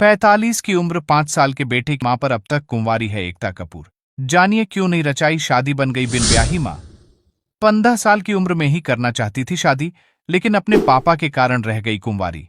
45 की उम्र 5 साल के बेटे की मां पर अब तक कुंवारी है एकता कपूर। जानिए क्यों नहीं रचाई शादी, बन गई बिन ब्याही मां। 15 साल की उम्र में ही करना चाहती थी शादी, लेकिन अपने पापा के कारण रह गई कुंवारी।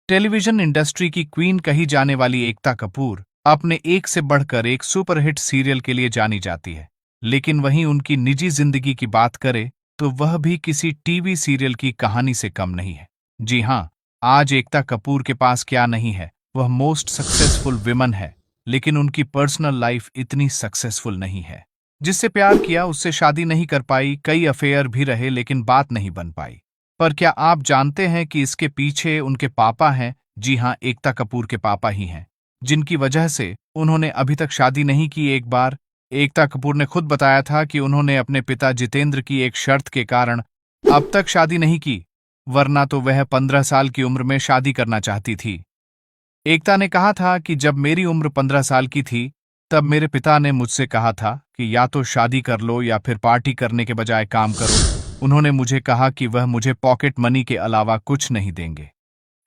टेलीविजन इंडस्ट्री की क्वीन कही जाने वाली एकता कपूर अपने एक से बढ़कर एक सुपरहिट सीरियल के लिए जानी जाती है, लेकिन वहीं उनकी निजी जिंदगी की बात करें तो वह भी किसी टीवी सीरियल की कहानी से कम नहीं है। जी हां, आज एकता कपूर के पास क्या नहीं है, वह मोस्ट सक्सेसफुल विमन है, लेकिन उनकी पर्सनल लाइफ इतनी सक्सेसफुल नहीं है। जिससे प्यार किया उससे शादी नहीं कर पाई, कई अफेयर भी रहे लेकिन बात नहीं बन पाई। पर क्या आप जानते हैं कि इसके पीछे उनके पापा हैं? जी हां, एकता कपूर के पापा ही हैं, जिनकी वजह से उन्होंने अभी तक शादी नहीं की। एक बार एकता कपूर ने खुद बताया था कि उन्होंने अपने पिता जितेंद्र की एक शर्त के कारण अब तक शादी नहीं की, वरना तो वह 15 साल की उम्र में शादी करना चाहती थी। एकता ने कहा था कि जब मेरी उम्र 15 साल की थी, तब मेरे पिता ने मुझसे कहा था कि या तो शादी कर लो या फिर पार्टी करने के बजाय काम करो। उन्होंने मुझे कहा कि वह मुझे पॉकेट मनी के अलावा कुछ नहीं देंगे।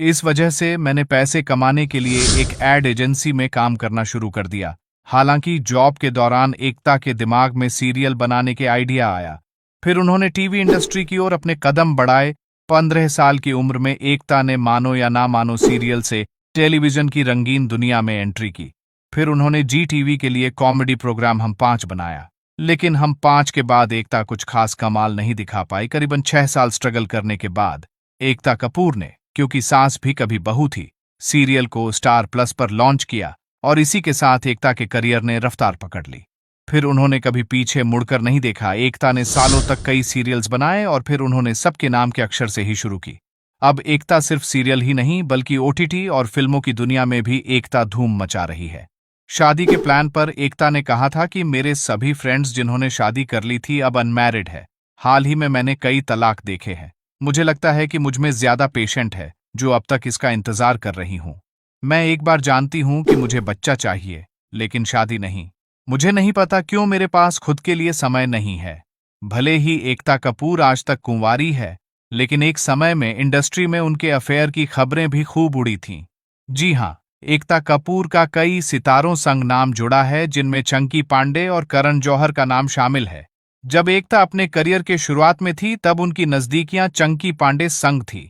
इस वजह से मैंने पैसे कमाने के लिए एक एड एजेंसी में काम करना शुरू कर दिया। हालांकि जॉब के दौरान एकता के दिमाग में सीरियल बनाने के आइडिया आया। फिर उन्होंने टीवी इंडस्ट्री की ओर अपने कदम बढ़ाए। 15 साल की उम्र में एकता ने मानो या ना मानो सीरियल से टेलीविजन की रंगीन दुनिया में एंट्री की। फिर उन्होंने जी टीवी के लिए कॉमेडी प्रोग्राम हम 5 बनाया, लेकिन हम 5 के बाद एकता कुछ खास कमाल नहीं दिखा पाई। करीबन 6 साल स्ट्रगल करने के बाद एकता कपूर ने, क्योंकि सास भी कभी बहू थी, सीरियल को स्टार प्लस पर लॉन्च किया और इसी के साथ एकता के करियर ने रफ्तार पकड़ ली। फिर उन्होंने कभी पीछे मुड़कर नहीं देखा। एकता ने सालों तक कई सीरियल्स बनाए और फिर उन्होंने सबके नाम के अक्षर से ही शुरू की। अब एकता सिर्फ सीरियल ही नहीं बल्कि ओटीटी और फिल्मों की दुनिया में भी एकता धूम मचा रही है। शादी के प्लान पर एकता ने कहा था कि मेरे सभी फ्रेंड्स जिन्होंने शादी कर ली थी अब अनमैरिड है। हाल ही में मैंने कई तलाक देखे हैं। मुझे लगता है कि मुझमें ज्यादा पेशेंट है जो अब तक इसका इंतजार कर रही हूं। मैं एक बार जानती हूं कि मुझे बच्चा चाहिए, लेकिन शादी नहीं। मुझे नहीं पता क्यों मेरे पास खुद के लिए समय नहीं है। भले ही एकता कपूर आज तक कुंवारी है, लेकिन एक समय में इंडस्ट्री में उनके अफेयर की खबरें भी खूब उड़ी थीं। जी हां, एकता कपूर का कई सितारों संग नाम जुड़ा है, जिनमें चंकी पांडे और करण जौहर का नाम शामिल है। जब एकता अपने करियर के शुरुआत में थी तब उनकी नजदीकियां चंकी पांडे संग थी।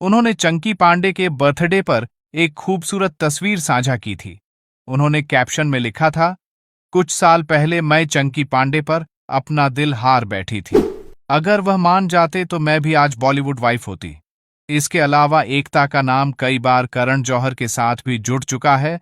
उन्होंने चंकी पांडे के बर्थडे पर एक खूबसूरत तस्वीर साझा की थी। उन्होंने कैप्शन में लिखा था, कुछ साल पहले मैं चंकी पांडे पर अपना दिल हार बैठी थी। अगर वह मान जाते तो मैं भी आज बॉलीवुड वाइफ होती। इसके अलावा एकता का नाम कई बार करण जौहर के साथ भी जुड़ चुका है,